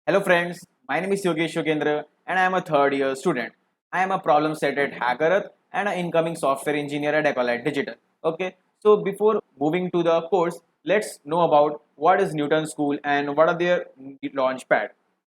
Hello friends, my name is Yogesh Yogendra and I am a third year student. I am a problem setter at Hackerath and an incoming software engineer at Ecolite Digital. Okay, so before moving to the course, let's know about what is Newton School and what are their launch pad.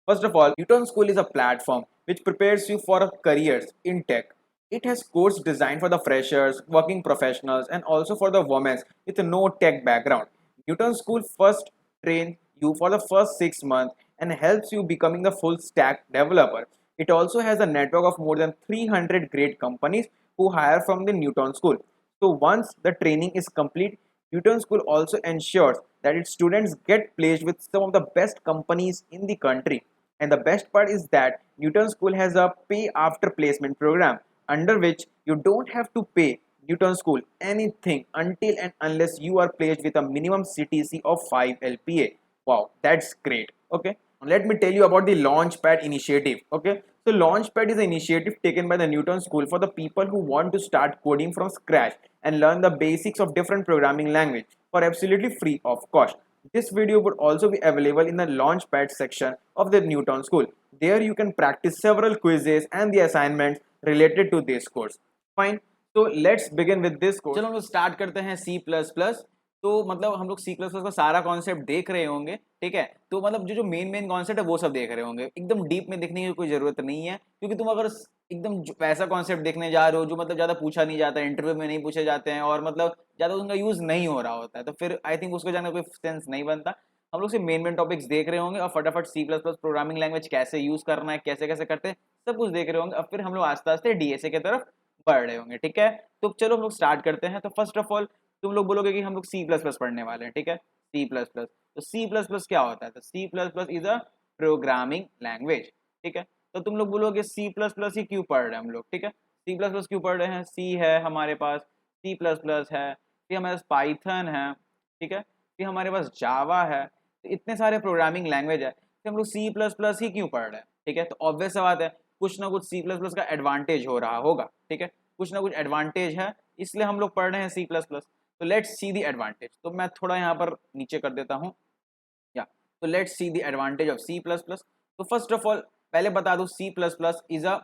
First of all, Newton School is a platform which prepares you for careers in tech. It has courses designed for the freshers, working professionals, and also for the women with no tech background. Newton School first trains you for the first 6 months and helps you becoming the full stack developer. It also has a network of more than 300 great companies who hire from the Newton School. So once the training is complete, Newton School also ensures that its students get placed with some of the best companies in the country. And the best part is that Newton School has a pay after placement program under which you don't have to pay Newton School anything until and unless you are placed with a minimum CTC of 5 LPA. Wow, that's great. Okay, let me tell you about the Launchpad initiative. Okay, so Launchpad is an initiative taken by the Newton School for the people who want to start coding from scratch and learn the basics of different programming language for absolutely free of cost. This video would also be available in the Launchpad section of the Newton School. There you can practice several quizzes and the assignments related to this course. Fine. तो let's begin with this course. चलो हम लोग start करते हैं सी plus plus. तो मतलब हम लोग सी प्लस प्लस का सारा कॉन्सेप्ट देख रहे होंगे, ठीक है। तो मतलब जो जो मेन कॉन्सेप्ट है वो सब देख रहे होंगे। एकदम डीप में देखने की कोई जरूरत नहीं है, क्योंकि तुम अगर एकदम वैसा कॉन्सेप्ट देखने जा रहे हो जो मतलब ज्यादा पूछा नहीं जाता है, इंटरव्यू में नहीं पूछे जाते हैं और मतलब ज्यादा उनका यूज नहीं हो रहा होता है, तो फिर आई थिंक उसको जाने का कोई सेंस नहीं बनता। हम लोग से मेन टॉपिक्स देख रहे होंगे और फटाफट C plus plus programming language कैसे यूज करना है, कैसे कैसे करते हैं, सब कुछ देख रहे होंगे। अब फिर हम लोग आस्ते आस्ते डीएसए की तरफ बढ़ रहे होंगे, ठीक है। तो चलो हम लोग स्टार्ट करते हैं। तो फर्स्ट ऑफ ऑल तुम लोग बोलोगे कि हम लोग सी प्लस प्लस पढ़ने वाले हैं, ठीक है। सी प्लस प्लस, तो सी प्लस प्लस क्या होता है? तो C plus plus is a programming language, ठीक है। तो तुम लोग बोलोगे सी प्लस प्लस ही क्यों पढ़ रहे हैं हम लोग, ठीक है। सी प्लस प्लस क्यों पढ़ रहे हैं? सी है हमारे पास, सी प्लस प्लस है, फिर हमारे पास पाइथन है, ठीक है, फिर हमारे पास जावा है। तो इतने सारे प्रोग्रामिंग लैंग्वेज है, तो हम लोग सी प्लस प्लस ही क्यों पढ़ रहे हैं, ठीक है। तो ऑब्वियस सा बात है, कुछ ना कुछ सी प्लस प्लस का एडवांटेज हो रहा होगा, ठीक है। कुछ ना कुछ एडवांटेज है, इसलिए हम लोग पढ़ रहे हैं सी प्लस प्लस। तो लेट्स सी दी एडवांटेज। तो मैं थोड़ा यहाँ पर नीचे कर देता हूँ, या तो let's see the advantage of C plus plus. तो फर्स्ट ऑफ ऑल पहले बता दूं, C plus plus is a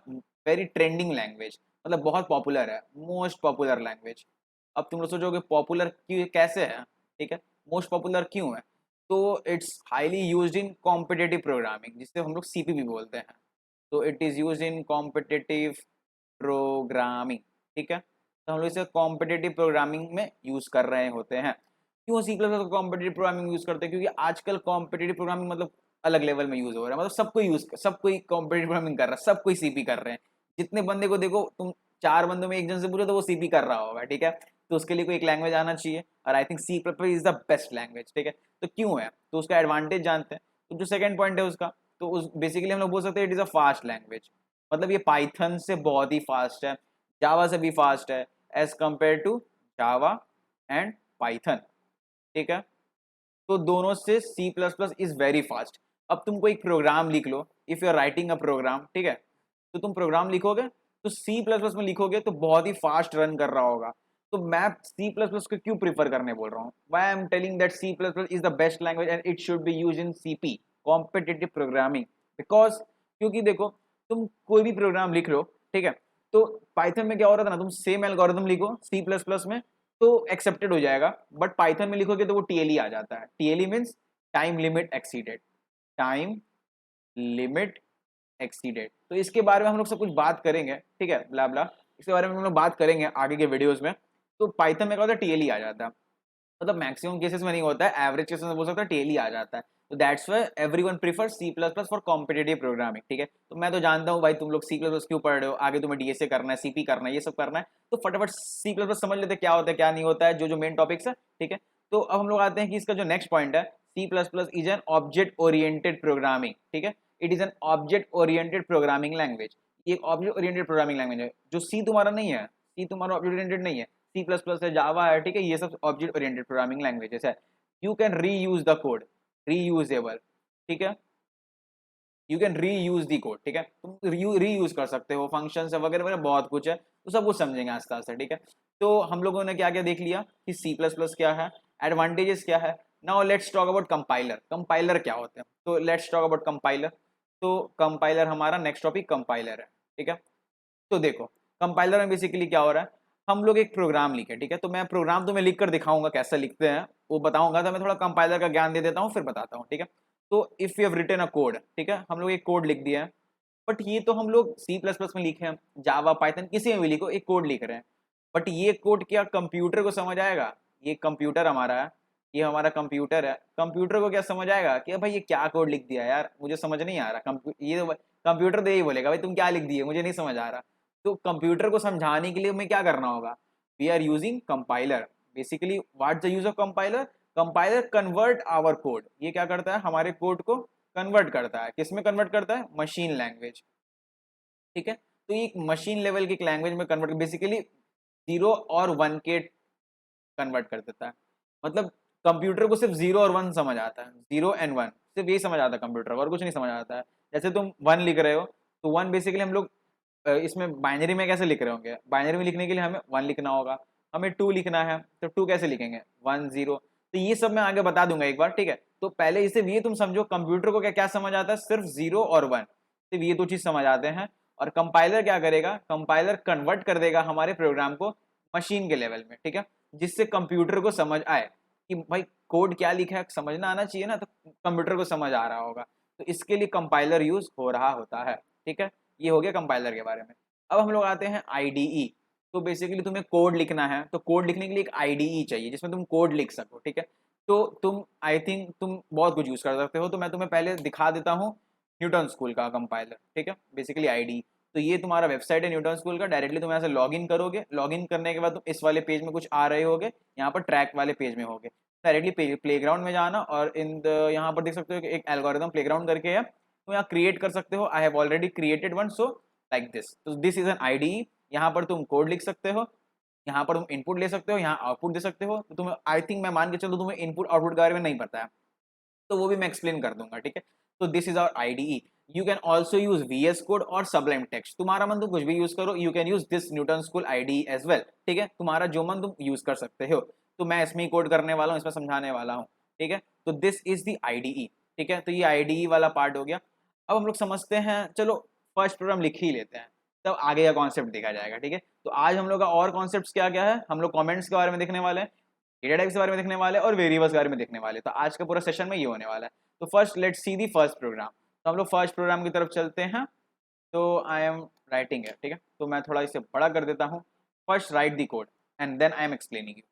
very trending language, मतलब बहुत पॉपुलर है, मोस्ट पॉपुलर लैंग्वेज। अब तुम लोग सोचोगे पॉपुलर क्यों, कैसे है, ठीक है, मोस्ट पॉपुलर क्यों है? तो it's highly used in competitive programming, जिसे हम लोग सीपीपी बोलते हैं। तो it is used in competitive programming, ठीक है। तो हम लोग इसे कॉम्पिटिटिव प्रोग्रामिंग में यूज कर रहे होते हैं। क्यों C plus plus competitive programming use करते हैं? क्योंकि आजकल कॉम्पिटिटिव प्रोग्रामिंग मतलब अलग लेवल में यूज हो रहा है, मतलब सब कोई कॉम्पिटिटिव प्रोग्रामिंग कर रहा है, सब कोई सीपी कर रहे हैं। जितने बंदे को देखो तुम, 4 बंदों में एक जन से पूछो तो वो सीपी कर रहा होगा, ठीक है। तो उसके लिए कोई एक लैंग्वेज आना चाहिए, और I think C plus plus is the best language, ठीक है। तो क्यों है? तो उसका एडवांटेज जानते हैं। तो जो सेकंड पॉइंट है उसका, तो उस बेसिकली हम लोग बोल सकते हैं it is a fast language, मतलब ये पाइथन से बहुत ही फास्ट है, जावा से भी फास्ट है, as compare to Java and Python, ठीक है। तो दोनों से C plus plus is very fast. अब तुमको एक प्रोग्राम लिख लो, if you are writing a program, ठीक है, तो तुम प्रोग्राम लिखोगे तो सी प्लस प्लस में लिखोगे तो बहुत ही फास्ट रन कर रहा होगा। तो मैं सी प्लस प्लस को क्यों प्रीफर करने बोल रहा हूँ? Why I am telling that C plus plus is the best language and it should be use in CP, competitive programming. Because क्योंकि देखो, तुम कोई भी प्रोग्राम लिख लो, ठीक है, तो पाइथन में क्या हो रहा था ना, तुम सेम एल्गोरिथम लिखो सी प्लस प्लस में तो एक्सेप्टेड हो जाएगा, बट पाइथन में लिखोगे तो वो टीएलई आ जाता है। TLE means time limit exceeded, time limit exceeded. तो इसके बारे में हम लोग सब कुछ बात करेंगे, ठीक है, ब्ला ब्ला, इसके बारे में हम लोग बात करेंगे आगे के वीडियोस में। तो पाइथन में क्या होता है, टीएलई आ जाता है, मतलब मैक्सिमम केसेस में नहीं होता है, एवरेज केसेस में बोल सकता है टीएलई आ जाता है। तो that's why everyone prefer C plus plus for competitive programming, ठीक है। तो मैं तो जानता हूँ भाई तुम लोग सी प्लस प्लस क्यों पढ़ रहे हो, आगे तुम्हें डीएसए करना है, सीपी करना है, ये सब करना है, तो फटाफट सी प्लस प्लस समझ लेते क्या होता है क्या नहीं होता है, जो जो मेन टॉपिक्स है, ठीक है। तो अब हम लोग आते हैं कि इसका जो नेक्स्ट पॉइंट है, C plus plus is an object oriented programming, ठीक है। It is an object oriented programming language. ये एक ऑब्जेक्ट ओरिएंटेड प्रोग्रामिंग लैंग्वेज है, जो सी तुम्हारा नहीं है, सी तुम्हारा ऑब्जेक्ट ओरिएंटेड नहीं है। सी प्लस प्लस है, जावा है, ठीक है, ये सब ऑब्जेक्ट ओरिएंटेड प्रोग्रामिंग लैंग्वेजेस है। यू कैन री यूज द कोड, रीयूजेबल, ठीक है, यू कैन री यूज दी कोड, ठीक है, तुम री यूज कर सकते हो, फंक्शन वगैरह वगैरह बहुत कुछ है, तो सब कुछ समझेंगे आस्ते आस्ते, ठीक है। तो हम लोगों ने क्या क्या देख लिया कि सी प्लस प्लस क्या है, एडवांटेजेस क्या है। Now let's talk about compiler. Compiler क्या होते हैं? तो लेट्स टॉक अबाउट कंपाइलर। तो कंपाइलर हमारा नेक्स्ट टॉपिक कंपाइलर है, ठीक है। तो देखो कंपाइलर में बेसिकली क्या हो रहा है, हम लोग एक प्रोग्राम लिखे, ठीक है। तो मैं प्रोग्राम तुम्हें लिख कर दिखाऊंगा कैसा लिखते हैं वो बताऊंगा, तो मैं थोड़ा कंपाइलर का ज्ञान दे देता हूँ फिर बताता हूँ, ठीक है। तो if you have written a code, ठीक है, हम लोग एक कोड लिख दिया है, बट ये तो हम लोग सी प्लस प्लस में लिखे हैं, जावा पाइथन किसी में भी लिखो एक कोड लिख रहे हैं, बट ये कोड क्या कंप्यूटर को समझ आएगा? ये कंप्यूटर हमारा है, ये हमारा कंप्यूटर है, कंप्यूटर को क्या समझ आएगा कि भाई ये क्या कोड लिख दिया यार, मुझे समझ नहीं आ रहा। ये कंप्यूटर तो यही बोलेगा भाई तुम क्या लिख दिए, मुझे नहीं समझ आ रहा। तो कंप्यूटर को समझाने के लिए हमें क्या करना होगा? We are using compiler. Basically what the use of compiler? Compiler convert our code. ये क्या करता है? हमारे कोड को कन्वर्ट करता है। किस में कन्वर्ट करता है? मशीन लैंग्वेज, ठीक है। तो ये मशीन लेवल की लैंग्वेज में कन्वर्ट, बेसिकली जीरो और वन के कन्वर्ट कर देता है। मतलब कंप्यूटर को सिर्फ जीरो और वन समझ आता है, जीरो एंड वन सिर्फ यही समझ आता है कंप्यूटर को, और कुछ नहीं समझ आता है। जैसे तुम वन लिख रहे हो, तो वन बेसिकली हम लोग इसमें बाइनरी में कैसे लिख रहे होंगे? बाइनरी में लिखने के लिए हमें वन लिखना होगा, हमें टू लिखना है, तो टू कैसे लिखेंगे? One zero. तो ये सब मैं आगे बता दूंगा एक बार, ठीक है। तो पहले इसे ये तुम समझो कंप्यूटर को क्या क्या समझ आता है? सिर्फ जीरो और वन, सिर्फ ये दो चीज समझ आते हैं। और कंपाइलर क्या करेगा? कंपाइलर कन्वर्ट कर देगा हमारे प्रोग्राम को मशीन के लेवल में, ठीक है, जिससे कंप्यूटर को समझ आए कि भाई कोड क्या लिखा है, समझना आना चाहिए ना, तो कंप्यूटर को समझ आ रहा होगा। तो इसके लिए कंपाइलर यूज हो रहा होता है, ठीक है। ये हो गया कंपाइलर के बारे में। अब हम लोग आते हैं आईडीई। तो बेसिकली तुम्हें कोड लिखना है, तो कोड लिखने के लिए एक आईडीई चाहिए जिसमें तुम कोड लिख सको, ठीक है। तो तुम आई थिंक तुम बहुत कुछ यूज कर सकते हो, तो मैं तुम्हें पहले दिखा देता हूँ न्यूटन स्कूल का कंपाइलर, ठीक है, बेसिकली आईडीई। तो ये तुम्हारा वेबसाइट है न्यूटन स्कूल का, डायरेक्टली तुम यहाँ से लॉग इन करोगे, लॉग इन करने के बाद तुम इस वाले पेज में कुछ आ रहे होगे, यहाँ पर ट्रैक वाले पेज में होगे, डायरेक्टली प्लेग्राउंड में जाना, और यहाँ पर देख सकते हो कि एक एल्गोरिथम प्लेग्राउंड करके है, तो यहाँ क्रिएट कर सकते हो। I have already created one, so like this. तो दिस इज एन आईडीई। यहाँ पर तुम कोड लिख सकते हो, यहाँ पर तुम इनपुट ले सकते हो, यहाँ आउटपुट दे सकते हो। तो तुम्हें आई थिंक मैं मान के चलो तुम्हें इनपुट आउटपुट के बारे में नहीं पता है, तो वो भी मैं एक्सप्लेन कर दूंगा, ठीक है। तो this is our IDE. You can also use VS code और सबलाइम टेक्स्ट, तुम्हारा मन तुम कुछ भी यूज करो। You can use this Newton School IDE as well, ठीक है, तुम्हारा जो मन तुम यूज कर सकते हो। तो मैं इसमें ही कोड करने वाला हूँ, इसमें समझाने वाला हूँ, ठीक है। तो दिस इज द आईडीई, ठीक है। तो ये आईडीई वाला पार्ट हो गया। अब हम लोग समझते हैं, चलो फर्स्ट प्रोग्राम लिख ही लेते हैं, तब आगे का कॉन्सेप्ट देखा जाएगा, ठीक है। तो आज हम लोग का और कॉन्सेप्ट क्या क्या है? हम लोग कॉमेंट्स के बारे में देखने वाले हैं, डेटा टाइप्स के बारे में देखने वाले हैं, और वेरिएबल्स के बारे में देखने वाले हैं। तो आज का पूरा सेशन में ये होने वाला है। तो first let's see the first program. तो हम लोग फर्स्ट प्रोग्राम की तरफ चलते हैं। तो आई एम राइटिंग है, ठीक है, तो मैं थोड़ा इसे बड़ा कर देता हूँ। First write the code and then I am explaining you.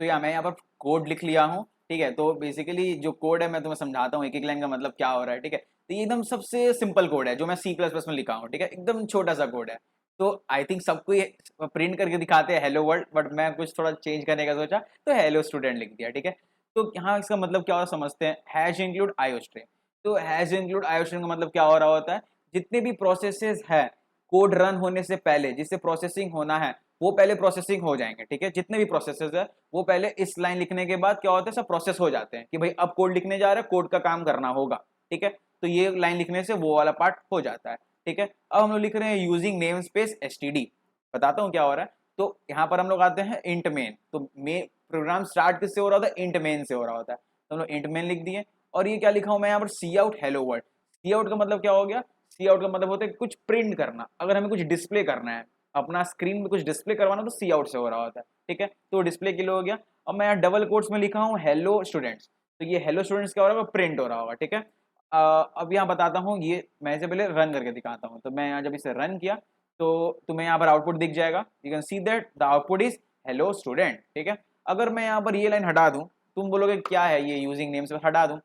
तो या मैं यहाँ पर कोड लिख लिया हूँ, ठीक है। तो बेसिकली जो कोड है मैं तुम्हें समझाता हूँ एक एक लाइन का मतलब क्या हो रहा है, ठीक है। तो ये एकदम सबसे सिंपल कोड है जो मैं सी प्लस प्लस में लिखा हूँ, ठीक है, एकदम छोटा सा कोड है। तो आई थिंक सबको ये प्रिंट करके दिखाते हैं हेलो वर्ल्ड, बट मैं कुछ थोड़ा चेंज करने का सोचा, तो हेलो स्टूडेंट लिख दिया, ठीक है। तो यहाँ इसका मतलब क्या हो समझते हैं, हैश इंक्लूड आईओ स्ट्रिंग। तो हैश इंक्लूड आईओ स्ट्रिंग का मतलब क्या हो रहा होता है, जितने भी प्रोसेसेस है कोड रन होने से पहले, जिससे प्रोसेसिंग होना है वो पहले प्रोसेसिंग हो जाएंगे, ठीक है। जितने भी प्रोसेसेस है वो पहले इस लाइन लिखने के बाद क्या होता है, सब प्रोसेस हो जाते हैं कि भाई अब कोड लिखने जा रहा है, कोड का काम करना होगा, ठीक है। तो ये लाइन लिखने से वो वाला पार्ट हो जाता है, ठीक है। अब हम लोग लिख रहे हैं यूजिंग नेम स्पेस एसटीडी। बताता हूँ क्या हो रहा है। तो यहाँ पर हम लोग आते हैं इंट मेन। तो मेन प्रोग्राम स्टार्ट किससे हो रहा होता है? इंट मेन से हो रहा होता है। तो हम लोग इंट मेन लिख दिए। और ये क्या लिखा हूँ मैं यहाँ पर? सी आउट हेलो वर्ल्ड। सी आउट का मतलब क्या हो गया? सी आउट का मतलब होता है कुछ प्रिंट करना, अगर हमें कुछ डिस्प्ले करना है, अपना स्क्रीन में कुछ डिस्प्ले करवाना, तो सी आउट से हो रहा होता है, ठीक है। तो डिस्प्ले के लिए हो गया। अब मैं यहाँ डबल कोट्स में लिखा हूँ हेलो स्टूडेंट्स। तो ये हेलो स्टूडेंट्स क्या हो रहा होगा? प्रिंट हो रहा होगा, ठीक है। अब यहाँ बताता हूँ, ये मैं इसे पहले रन करके दिखाता हूँ। तो मैं यहाँ जब इसे रन किया तो तुम्हें यहाँ पर आउटपुट दिख जाएगा। You can see that the output is hello student, ठीक है। अगर मैं यहाँ पर ये लाइन हटा दूँ, तुम बोलोगे क्या है ये यूजिंग नेम से, हटा दूँ,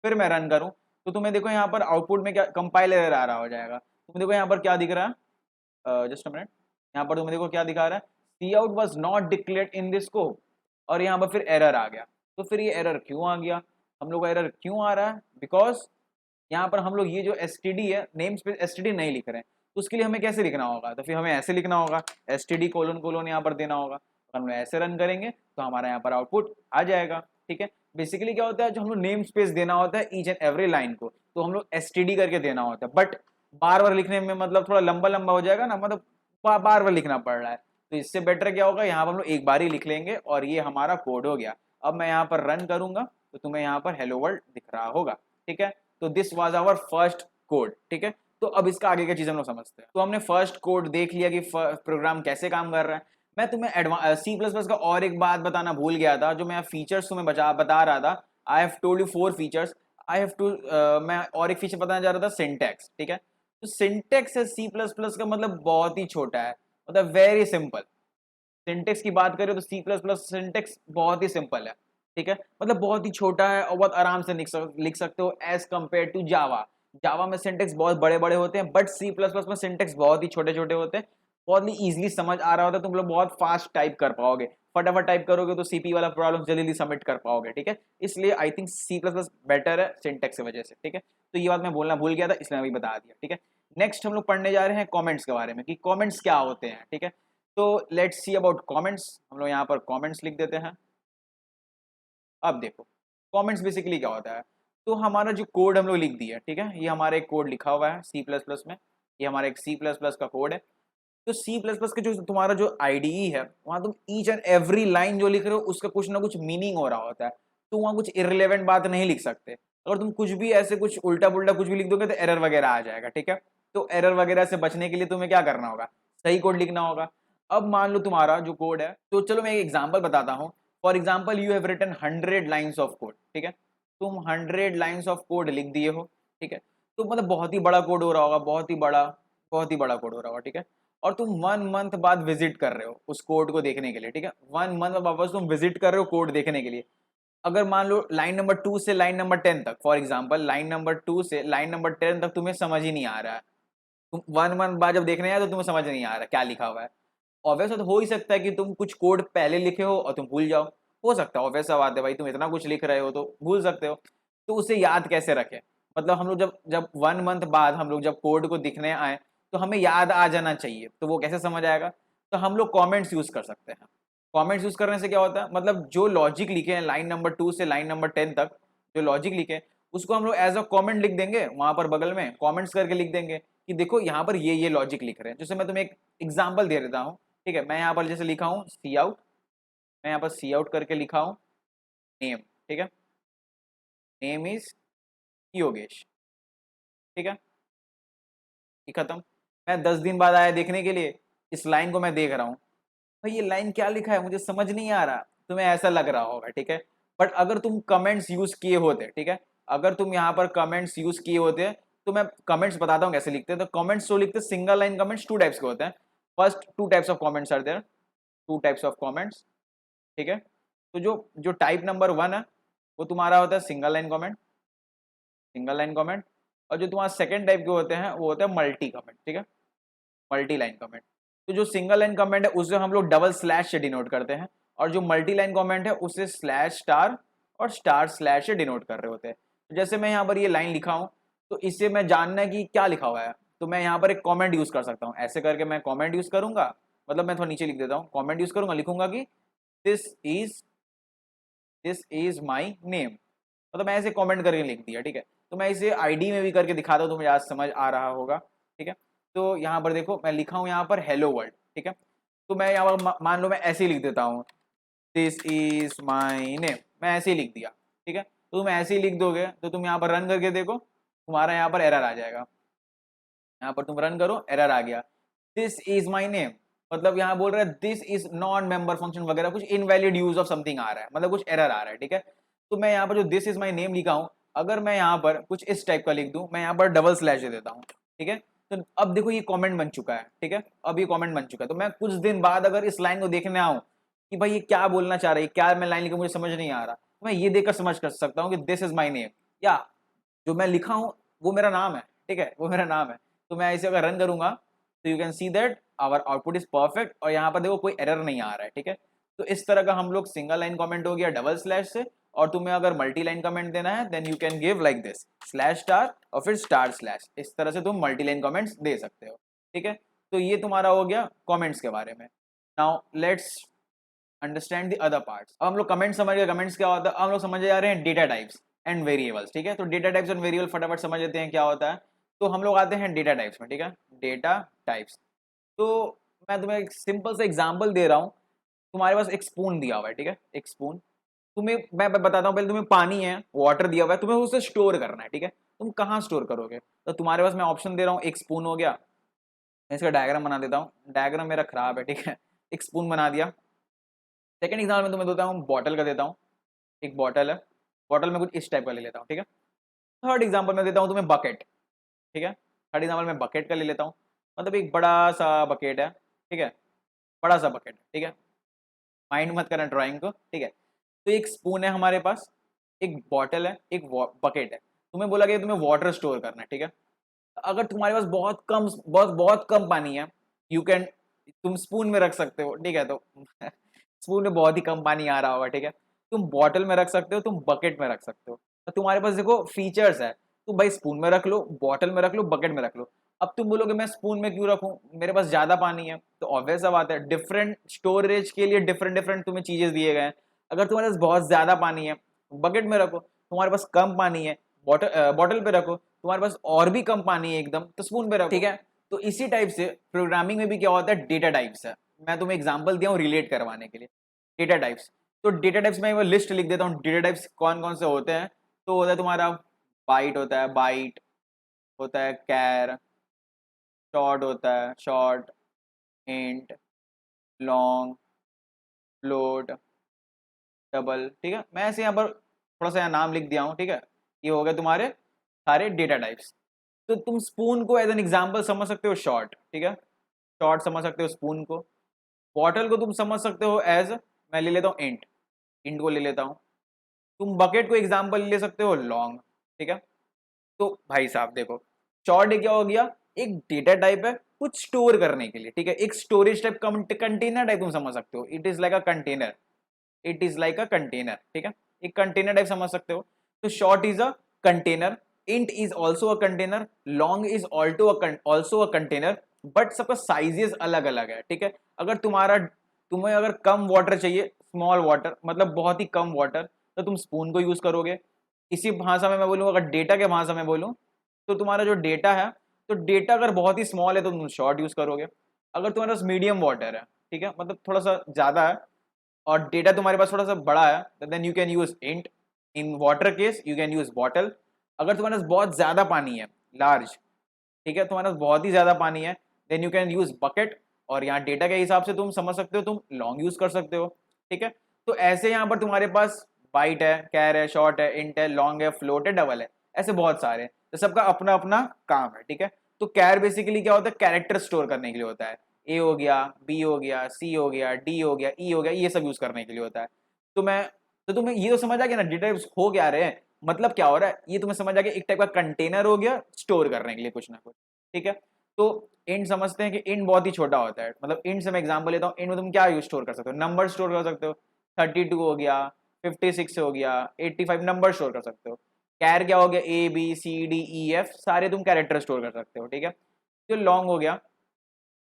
फिर मैं रन करूँ, तो तुम्हें देखो यहाँ पर आउटपुट में क्या कंपाइलर एरर आ रहा हो जाएगा। तुम देखो यहाँ पर क्या दिख रहा है, जस्ट अ मिनट, यहाँ पर तुम्हें देखो क्या दिखा रहा है, cout was not declared in this scope, और यहाँ पर फिर एरर आ गया। तो फिर ये एरर क्यों आ गया? हम लोग का एरर क्यों आ रहा है? बिकॉज यहाँ पर हम लोग ये जो एस है, नेम स्पेस एस नहीं लिख रहे हैं। तो उसके लिए हमें कैसे लिखना होगा? तो फिर हमें ऐसे लिखना होगा, S T D colon colon यहाँ पर देना होगा। तो हम लोग ऐसे रन करेंगे तो हमारा यहाँ पर आउटपुट आ जाएगा, ठीक है। बेसिकली क्या होता है, जो हम लोग नेम स्पेस देना होता है ईच एंड एवरी लाइन को, तो हम लोग एस करके देना होता है, बट बार बार लिखने में मतलब थोड़ा लंबा लंबा हो जाएगा ना, मतलब बार बार लिखना पड़ रहा है। तो इससे बेटर क्या होगा, यहाँ पर हम लोग एक बार ही लिख लेंगे और ये हमारा कोड हो गया। अब मैं यहाँ पर रन करूंगा तो तुम्हें यहाँ पर हेलो वर्ल्ड दिख रहा होगा, ठीक है। तो this was our first code, ठीक है। तो अब इसका आगे की चीज हम लोग समझते हैं। तो हमने फर्स्ट कोड देख लिया कि प्रोग्राम कैसे काम कर रहा है। मैं तुम्हें सी प्लस प्लस का और एक बात बताना भूल गया था, जो मैं फीचर्स तुम्हें बता रहा था। I have told you 4 features. I have to मैं और एक फीचर बताना चाह रहा था, सिंटैक्स, ठीक है। तो सिंटैक्स है सी प्लस प्लस का मतलब बहुत ही छोटा है, मतलब वेरी सिंपल। सिंटेक्स की बात करें तो सी प्लस प्लस सिंटेक्स बहुत ही सिंपल है, ठीक है। मतलब बहुत ही छोटा है और बहुत आराम से लिख सकते हो एज कम्पेयर टू जावा। जावा में सिंटेक्स बहुत बड़े बड़े होते हैं, बट सी प्लस प्लस में सिंटेक्स बहुत ही छोटे छोटे होते हैं। बहुत ही इजीली समझ आ रहा होता है, तुम लोग बहुत फास्ट टाइप कर पाओगे। फटाफट टाइप करोगे तो सीपी वाला प्रॉब्लम जल्दी सबमिट कर पाओगे, ठीक है। इसलिए I think C plus plus better है सिंटेक्स की वजह से, ठीक है। तो ये बात मैं बोलना भूल गया था, इसलिए अभी बता दिया, ठीक है। नेक्स्ट हम लोग पढ़ने जा रहे हैं कमेंट्स के बारे में कि कमेंट्स क्या होते हैं, ठीक है। तो लेट्स सी अबाउट कमेंट्स। हम लोग यहाँ पर कमेंट्स लिख देते हैं। अब देखो कमेंट्स बेसिकली क्या होता है। तो हमारा जो कोड हम लोग लिख दिया, ठीक है, ये हमारा एक कोड लिखा हुआ है सी प्लस प्लस में। ये हमारा एक सी प्लस प्लस का कोड है। तो सी प्लस प्लस का जो तुम्हारा जो आईडीई है, वहां तुम ईच एंड एवरी लाइन जो लिख रहे हो उसका कुछ ना कुछ मीनिंग हो रहा होता है। तो वहां कुछ इररिलेवेंट बात नहीं लिख सकते। अगर तुम कुछ भी ऐसे कुछ उल्टा पुल्टा कुछ भी लिख दोगे तो एरर वगैरह आ जाएगा, ठीक है। तो एरर वगैरह से बचने के लिए तुम्हें क्या करना होगा, सही कोड लिखना होगा। अब मान लो तुम्हारा जो कोड है, तो चलो मैं एक एग्जांपल बताता हूँ। For example you have written 100 lines of code, ठीक है। तुम 100 लाइन्स ऑफ कोड लिख दिए हो, ठीक है। तो मतलब बहुत ही बड़ा कोड हो रहा होगा, बहुत ही बड़ा कोड हो रहा होगा, ठीक है। और तुम 1 मंथ बाद विजिट कर रहे हो उस कोड को देखने के लिए, ठीक है। 1 मंथ बाद वापस तुम विजिट कर रहे हो कोड देखने के लिए। अगर मान लो लाइन नंबर 2 से लाइन नंबर 10 तक, फॉर एग्जांपल लाइन नंबर 2 से लाइन नंबर 10 तक तुम्हें समझ ही नहीं आ रहा है। तुम 1 मंथ बाद जब देखने आए तो तुम्हें समझ नहीं आ रहा क्या लिखा हुआ है। ऑब्वियस तो हो ही सकता है कि तुम कुछ कोड पहले लिखे हो और तुम भूल जाओ। हो सकता है, ऑब्वियस सा बात है भाई, तुम इतना कुछ लिख रहे हो तो भूल सकते हो। तो उसे याद कैसे रखें। मतलब हम लोग जब जब 1 मंथ बाद हम लोग जब कोड को दिखने आए तो हमें याद आ जाना चाहिए। तो वो कैसे समझ आएगा, तो हम लोग कमेंट्स यूज कर सकते हैं। कमेंट्स यूज करने से क्या होता है, मतलब जो लॉजिक लिखे हैं लाइन नंबर 2 से लाइन नंबर 10 तक, जो लॉजिक लिखे हैं, उसको हम लोग एज अ कमेंट लिख देंगे वहां पर बगल में, कमेंट्स करके लिख देंगे कि देखो यहाँ पर ये लॉजिक लिख रहे हैं। जैसे मैं तुम्हें एक एग्जाम्पल दे देता हूँ, ठीक है। मैं यहाँ पर जैसे लिखा हूँ सी आउट, मैं यहाँ पर सी आउट करके लिखा हूँ नेम, ठीक है। नेम इज योगेश, ठीक है। ये खत्म। मैं 10 दिन बाद आया देखने के लिए, इस लाइन को मैं देख रहा हूँ, भाई ये लाइन क्या लिखा है मुझे समझ नहीं आ रहा। तुम्हें ऐसा लग रहा होगा, ठीक है। बट अगर तुम कमेंट्स यूज किए होते, ठीक है, अगर तुम यहाँ पर कमेंट्स यूज किए होते, तो मैं कमेंट्स बताता हूँ कैसे लिखते हैं। तो कमेंट्स जो लिखते, सिंगल लाइन कमेंट्स 2 टाइप्स के होते हैं। First 2 types of comments are there, 2 types of comments, ठीक है। तो जो जो टाइप नंबर 1 है वो तुम्हारा होता है single line comment, single line comment. और जो तुम्हारा सेकंड टाइप के होते हैं वो होते हैं मल्टी कमेंट, ठीक है, मल्टी लाइन कमेंट। तो जो सिंगल लाइन कमेंट है उसे हम लोग डबल स्लैश से डिनोट करते हैं, और जो मल्टी लाइन कमेंट है उसे स्लैश स्टार और स्टार स्लैश से डिनोट कर रहे होते हैं। तो जैसे मैं यहाँ पर ये लाइन लिखा हूँ, तो इससे मैं जानना है कि क्या लिखा हुआ है, तो मैं यहाँ पर एक कमेंट यूज कर सकता हूँ। ऐसे करके मैं कमेंट यूज करूंगा, मतलब मैं थोड़ा नीचे लिख देता हूँ, कमेंट यूज करूंगा, लिखूंगा कि this is this is my name. मतलब मैं ऐसे कमेंट करके लिख दिया, ठीक है। तो मैं इसे आईडी में भी करके दिखाता हूँ, तुम्हें आज समझ आ रहा होगा, ठीक है। तो यहाँ पर देखो मैं लिखा हूँ यहाँ पर हेलो वर्ल्ड, ठीक है। तो मैं यहाँ पर मान लो मैं ऐसे ही लिख देता हूँ, दिस इज माई नेम, मैं ऐसे ही लिख दिया, ठीक है। तो तुम ऐसे ही लिख दोगे तो तुम यहाँ पर रन करके देखो, तुम्हारा यहाँ पर एरर आ जाएगा। यहाँ पर तुम रन करो, एरर आ गया, दिस इज माई नेम। मतलब यहाँ बोल रहा है this is non member function वगैरह, कुछ इनवैलिड यूज ऑफ समथिंग आ रहा है, मतलब कुछ एरर आ रहा है, ठीक है। तो मैं यहाँ पर जो दिस इज माई नेम लिखा हूँ, अगर मैं यहाँ पर कुछ इस टाइप का लिख दूं, मैं यहाँ पर डबल स्लैश दे देता हूँ, ठीक है। तो अब देखो ये कमेंट बन चुका है, ठीक है। अब ये कमेंट बन चुका है। तो मैं कुछ दिन बाद अगर इस लाइन को देखने आऊँ कि भाई ये क्या बोलना चाह रही है, क्या मैं लाइन लिखा मुझे समझ नहीं आ रहा, तो मैं ये देखकर समझ कर सकता हूँ कि दिस इज माई नेम, या जो मैं लिखा हूँ वो मेरा नाम है, ठीक है, वो मेरा नाम है। तो मैं इसे अगर रन करूंगा तो you can see that our output is perfect, और यहाँ पर देखो कोई एरर नहीं आ रहा है, ठीक है। तो इस तरह का हम लोग सिंगल लाइन कमेंट हो गया डबल स्लैश से, और तुम्हें अगर मल्टी लाइन कमेंट देना है then you can give like this slash star और फिर स्टार स्लैश, इस तरह से तुम मल्टी लाइन कमेंट्स दे सकते हो, ठीक है। तो ये तुम्हारा हो गया कमेंट्स के बारे में। Now let's understand the other parts. अब हम लोग कमेंट समझ गए, कमेंट्स क्या होता है। अब हम लोग समझ जा रहे हैं डेटा टाइप्स एंड वेरिएबल्स, ठीक है। तो डेटा टाइप्स एंड वेरिएबल फटाफट समझ लेते हैं क्या होता है। तो हम लोग आते हैं डेटा टाइप्स में, ठीक है, डेटा टाइप्स। तो मैं तुम्हें एक सिंपल सा एग्जांपल दे रहा हूँ। तुम्हारे पास एक स्पून दिया हुआ है, ठीक है, एक स्पून। तुम्हें मैं बताता हूँ, पहले तुम्हें पानी है, वाटर दिया हुआ है, तुम्हें उसे स्टोर करना है, ठीक है। तुम कहाँ स्टोर करोगे? तो तुम्हारे पास मैं ऑप्शन दे रहा हूँ, एक स्पून हो गया। मैं इसका डायग्राम बना देता हूँ, डायग्राम मेरा खराब है, ठीक है। एक स्पून बना दिया। सेकंड एग्जाम्पल में तुम्हें देता हूँ, बॉटल का देता हूँ। एक बॉटल है, बॉटल में कुछ इस टाइप का ले लेता हूँ, ठीक है। थर्ड एग्जाम्पल में देता हूँ तुम्हें, बकेट, ठीक है। थर्ड एग्जाम्पल में बकेट का ले लेता हूँ, मतलब एक बड़ा सा बकेट है, ठीक है, बड़ा सा बकेट है, ठीक है। माइंड मत करना ड्राइंग को, ठीक है। तो एक स्पून है हमारे पास, एक बॉटल है, एक बकेट है। तुम्हें बोला गया तुम्हें वाटर स्टोर करना है, ठीक है। अगर तुम्हारे पास बहुत कम, बहुत बहुत कम पानी है, यू कैन, तुम स्पून में रख सकते हो, ठीक है। तो स्पून में बहुत ही कम पानी आ रहा होगा, ठीक है। तुम बॉटल में रख सकते हो, तुम बकेट में रख सकते हो। तो तुम्हारे पास देखो फीचर्स है, तुम भाई स्पून में रख लो, बॉटल में रख लो, बकेट में रख लो। अब तुम बोलोगे मैं स्पून में क्यों रखूं, मेरे पास ज्यादा पानी है। तो ऑब्वियस सा बात है, डिफरेंट स्टोरेज के लिए डिफरेंट डिफरेंट तुम्हें चीजें दिए गए हैं। अगर तुम्हारे पास बहुत ज्यादा पानी है, बकेट में रखो। तुम्हारे पास कम पानी है, बॉटल बॉटल पे रखो। तुम्हारे पास और भी कम पानी है एकदम, तो स्पून पे रखो, ठीक है। तो इसी टाइप से प्रोग्रामिंग में भी क्या होता है, डेटा टाइप्स है। मैं तुम्हें एग्जांपल दिया हूँ रिलेट करवाने के लिए, डेटा टाइप्स। तो डेटा टाइप्स में वो लिस्ट लिख देता हूँ, डेटा टाइप्स कौन कौन से होते हैं। तो होता है तुम्हारा बाइट, होता है बाइट, होता है कैर, शॉर्ट होता है short, int, long, float, double, ठीक है। मैं ऐसे यहाँ पर थोड़ा सा यहाँ नाम लिख दिया हूँ, ठीक है। ये हो गए तुम्हारे सारे डेटा टाइप्स। तो तुम स्पून को एज एन एग्जाम्पल समझ सकते हो, शॉर्ट, ठीक है, शॉर्ट समझ सकते हो स्पून को। बॉटल को तुम समझ सकते हो एज, मैं ले लेता हूँ इंट, इंट को ले लेता हूँ। तुम बकेट को एग्जाम्पल ले सकते हो लॉन्ग, ठीक है। तो भाई साहब देखो, शॉर्ट क्या हो गया, एक डेटा टाइप है कुछ स्टोर करने के लिए, ठीक है। एक स्टोरेज टाइप, कंटेनर टाइप तुम समझ सकते हो, it is like a container, it is like a container, ठीक है। एक कंटेनर टाइप समझ सकते हो। तो short is a container, int is also a container, long is also a container, but सबका साइजेस अलग अलग है, ठीक है। अगर तुम्हें अगर कम वाटर चाहिए, स्मॉल वाटर मतलब बहुत ही कम वाटर, तो तुम स्पून को यूज करोगे। इसी भाषा में मैं बोलूँ, अगर डेटा के भाषा में बोलूँ, तो तुम्हारा जो डेटा है, तो डेटा अगर बहुत ही स्मॉल है तो तुम शॉर्ट यूज करोगे। अगर तुम्हारे पास मीडियम वाटर है, ठीक है, मतलब थोड़ा सा ज्यादा है, और डेटा तुम्हारे पास थोड़ा सा बड़ा है, then you can use int. In water case you can use bottle. अगर तुम्हारे पास बहुत ज्यादा पानी है, लार्ज, ठीक है, तुम्हारे पास बहुत ही ज्यादा पानी है, then you can use bucket. और यहाँ डेटा के हिसाब से तुम समझ सकते हो, तुम लॉन्ग यूज कर सकते हो, ठीक है। तो ऐसे यहाँ पर तुम्हारे पास बाइट है, कैर है, शॉर्ट है, इंट है, लॉन्ग है, फ्लोट है, डबल है, ऐसे बहुत सारे, तो सबका अपना अपना काम है, ठीक है। तो कैर बेसिकली क्या होता है, कैरेक्टर स्टोर करने के लिए होता है। ए हो गया, बी हो गया, सी हो गया, डी हो गया, ई हो गया, ये सब यूज करने के लिए होता है। तो मैं, तो तुम्हें ये तो समझ आ गया ना डेटा टाइप्स हो क्या रहे हैं, मतलब क्या हो रहा है, ये तुम्हें समझ आ गया, एक टाइप का कंटेनर हो गया स्टोर करने के लिए कुछ ना कुछ, ठीक है। तो इंट समझते हैं कि इंट बहुत ही छोटा होता है, मतलब इंट से मैं एग्जांपल लेता हूँ, इंट में तुम क्या यूज स्टोर कर सकते हो, नंबर स्टोर कर सकते हो। 32 हो गया, 56 हो गया, 85 नंबर स्टोर कर सकते हो। कैर क्या हो गया, A B C D E F, सारे तुम कैरेक्टर स्टोर कर सकते हो, ठीक है। जो लॉन्ग हो गया,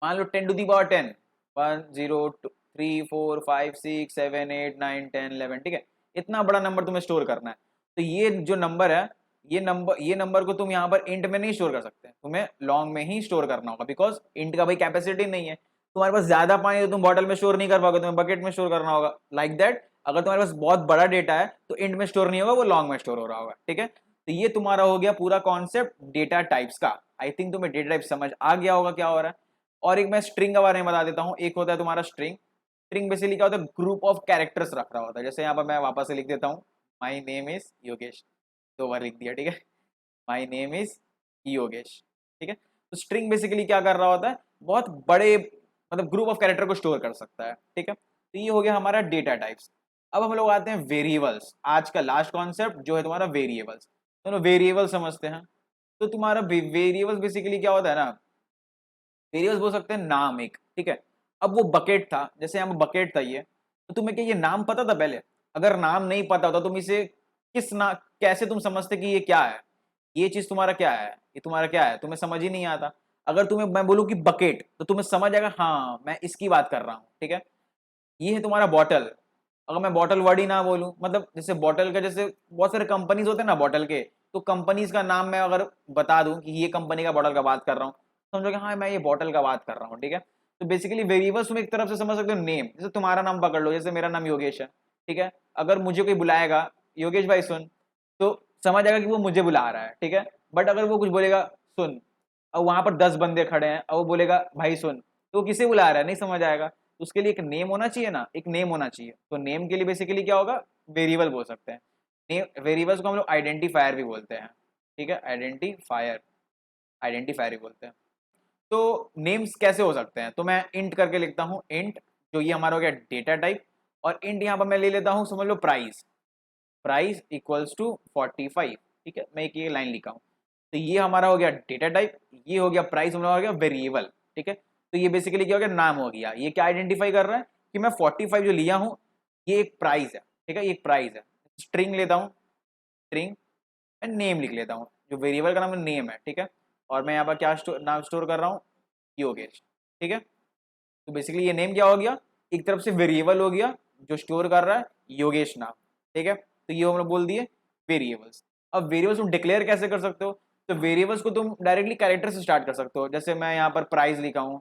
मान लो 10 to the power 10, 1 0 2 3 4 5 6 7 8 9 10 11, ठीक है। इतना बड़ा नंबर तुम्हें स्टोर करना है। तो ये जो नंबर है, ये नंबर को तुम यहाँ पर इंट में नहीं स्टोर कर सकते, तुम्हें लॉन्ग में ही स्टोर करना होगा, बिकॉज इंट का भाई कैपेसिटी नहीं है। तुम्हारे पास ज्यादा पानी है तो तुम बॉटल में स्टोर नहीं कर पाओगे, तुम्हें बकेट में स्टोर करना होगा, लाइक दैट। अगर तुम्हारे पास बहुत बड़ा डेटा है तो इंट में स्टोर नहीं होगा, वो लॉन्ग में स्टोर हो रहा होगा, ठीक है। तो ये तुम्हारा हो गया पूरा कॉन्सेप्ट डेटा टाइप्स का। आई थिंक तुम्हें डेटा टाइप समझ आ गया होगा क्या हो रहा है। और एक मैं स्ट्रिंग के बारे में बता देता हूँ। एक होता है तुम्हारा स्ट्रिंग। स्ट्रिंग बेसिकली क्या होता है, ग्रुप ऑफ कैरेक्टर्स रख रहा होता है। जैसे यहाँ पर मैं वापस से लिख देता हूँ, माई नेम इज योगेश, 2 बार लिख दिया, ठीक है। माई नेम इज योगेश, ठीक है। तो स्ट्रिंग बेसिकली क्या कर रहा होता है, बहुत बड़े मतलब ग्रुप ऑफ कैरेक्टर को स्टोर कर सकता है, ठीक है। तो ये हो गया हमारा डेटा टाइप्स। अब हम लोग आते हैं वेरिएबल्स, आज का लास्ट कॉन्सेप्ट जो है तुम्हारा वेरिएबल्स। तो वेरिएबल समझते हैं। तो तुम्हारा वेरिएबल्स बेसिकली क्या होता है ना, वेरिएबल्स बोल सकते हैं नाम एक, ठीक है। अब वो बकेट था, जैसे यहाँ बकेट था ये, तो तुम्हें क्या ये नाम पता था पहले? अगर नाम नहीं पता होता तुम इसे किस ना, कैसे तुम समझते कि ये क्या है, ये चीज तुम्हारा क्या है, ये तुम्हारा क्या है, तुम्हें समझ ही नहीं आता। अगर तुम्हें मैं बोलूँ कि बकेट, तो तुम्हें समझ आएगा हाँ मैं इसकी बात कर रहा हूँ, ठीक है। ये है तुम्हारा बॉटल। अगर मैं बॉटल वर्ड ही ना बोलूं, मतलब जैसे बॉटल का, जैसे बहुत सारे कंपनीज होते हैं ना बॉटल के, तो कंपनीज का नाम मैं अगर बता दूं कि ये कंपनी का बॉटल का बात कर रहा हूँ, समझो कि हाँ मैं ये बॉटल का बात कर रहा हूँ, ठीक है। तो बेसिकली वेरिएबल्स तुम एक तरफ से समझ सकते हो नेम, जैसे तुम्हारा नाम पकड़ लो, जैसे मेरा नाम योगेश है, ठीक है, अगर मुझे कोई बुलाएगा योगेश भाई सुन, तो समझ आएगा कि वो मुझे बुला रहा है, ठीक है। बट अगर वो कुछ बोलेगा सुन, और वहां पर 10 बंदे खड़े हैं और वो बोलेगा भाई सुन, तो वो किसे बुला रहा है नहीं समझ आएगा। तो उसके लिए एक नेम होना चाहिए ना, एक नेम होना चाहिए। तो नेम के लिए बेसिकली क्या होगा, वेरिएबल बोल सकते हैं। नेम वेरिएबल्स को हम लोग आइडेंटिफायर भी बोलते हैं, ठीक है, आइडेंटिफायर, आइडेंटिफायर भी बोलते हैं। तो नेम्स कैसे हो सकते हैं, तो मैं इंट करके लिखता हूँ, इंट, जो ये हमारा हो गया डेटा टाइप, और इंट यहाँ पर मैं ले लेता हूँ, समझ लो प्राइस, प्राइस इक्वल्स टू 45, ठीक है, मैं एक ये लाइन लिखा हूँ। तो ये हमारा हो गया डेटा टाइप, ये हो गया प्राइस, हमारा हो गया वेरिएबल, ठीक है। तो ये बेसिकली क्या हो गया, नाम हो गया। ये क्या आइडेंटिफाई कर रहा है कि मैं 45 जो लिया हूँ ये एक प्राइस है, ठीक है, ये एक प्राइस है। स्ट्रिंग लेता हूँ, स्ट्रिंग एंड नेम लिख लेता हूँ, जो वेरिएबल का नाम नेम है, ठीक है। और मैं यहाँ पर क्या नाम स्टोर कर रहा हूँ, योगेश, ठीक है। तो बेसिकली ये नेम क्या हो गया, एक तरफ से वेरिएबल हो गया जो स्टोर कर रहा है योगेश नाम, ठीक है। तो ये हमने बोल दिए वेरिएबल्स। अब वेरिएबल्स तुम डिक्लेयर कैसे कर सकते हो, तो वेरिएबल्स को तुम डायरेक्टली कैरेक्टर से स्टार्ट कर सकते हो। जैसे मैं यहाँ पर प्राइस लिखा हूँ,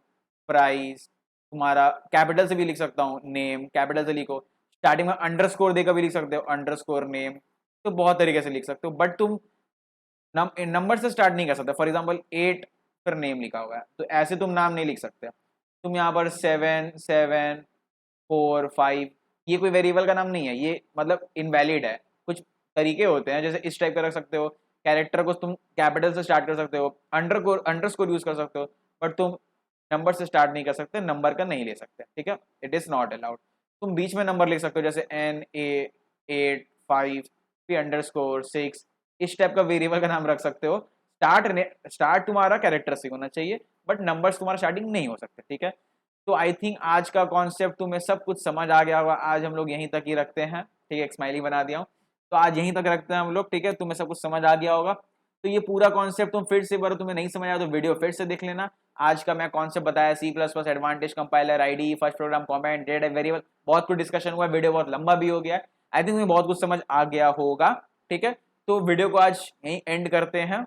प्राइस तुम्हारा कैपिटल से भी लिख सकता हूँ, नेम कैपिटल से लिखो, स्टार्टिंग में अंडरस्कोर देकर भी लिख सकते हो, अंडरस्कोर नेम। तो बहुत तरीके से लिख सकते हो, बट तुम नंबर से स्टार्ट नहीं कर सकते। फॉर एग्जाम्पल 8 पर नेम लिखा हुआ है, तो ऐसे तुम नाम नहीं लिख सकते। तुम यहाँ पर 7 7 4 5, ये कोई वेरिएबल का नाम नहीं है, ये मतलब इनवैलिड है। कुछ तरीके होते हैं, जैसे इस टाइप का रख सकते हो, कैरेक्टर को तुम कैपिटल से स्टार्ट कर सकते हो, अंडरस्कोर यूज कर सकते हो, बट तुम नंबर से स्टार्ट नहीं कर सकते, नंबर का नहीं ले सकते, ठीक है, इट इज नॉट अलाउड। तुम बीच में नंबर लिख सकते हो, जैसे NA 8 5 फिर अंडरस्कोर 6, इस टाइप का वेरिएबल का नाम रख सकते हो। स्टार्ट तुम्हारा कैरेक्टर से होना चाहिए, बट नंबर्स तुम्हारा स्टार्टिंग नहीं हो सकते, ठीक है। तो आई थिंक आज का कॉन्सेप्ट तुम्हें सब कुछ समझ आ गया होगा। आज हम लोग यहीं तक ही रखते हैं, ठीक है, एक स्माइली बना दिया हूँ, तो आज यहीं तक रखते हैं हम लोग, ठीक है। तुम्हें सब कुछ समझ आ गया होगा। तो ये पूरा कॉन्सेप्ट तुम फिर से बार तुम्हें नहीं समझ आया तो वीडियो फिर से देख लेना। आज का मैं कॉन्सेप्ट बताया C++ advantage compiler, ID, first program, comment, data variable, बहुत कुछ डिस्कशन हुआ, वीडियो बहुत लंबा भी हो गया है। आई थिंक तुम्हें बहुत कुछ समझ आ गया होगा, ठीक है। तो वीडियो को आज यहीं एंड करते हैं।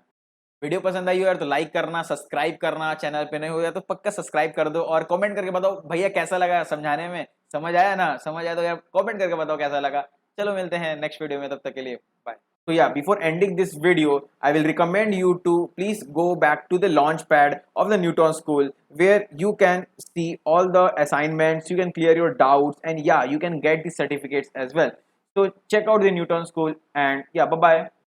वीडियो पसंद आई हो यार तो लाइक करना, सब्सक्राइब करना, चैनल पे नए हो यार तो पक्का सब्सक्राइब कर दो, और कमेंट करके बताओ भैया कैसा लगा समझाने में, समझ आया ना, समझ आया तो यार कमेंट करके बताओ कैसा लगा। चलो मिलते हैं नेक्स्ट वीडियो में, तब तक के लिए bye. So yeah, before ending this video, I will recommend you to please go back to the launch pad of the Newton School, where you can see all the assignments, you can clear your doubts, and yeah, you can get the certificates as well. So check out the Newton School, and yeah, bye bye.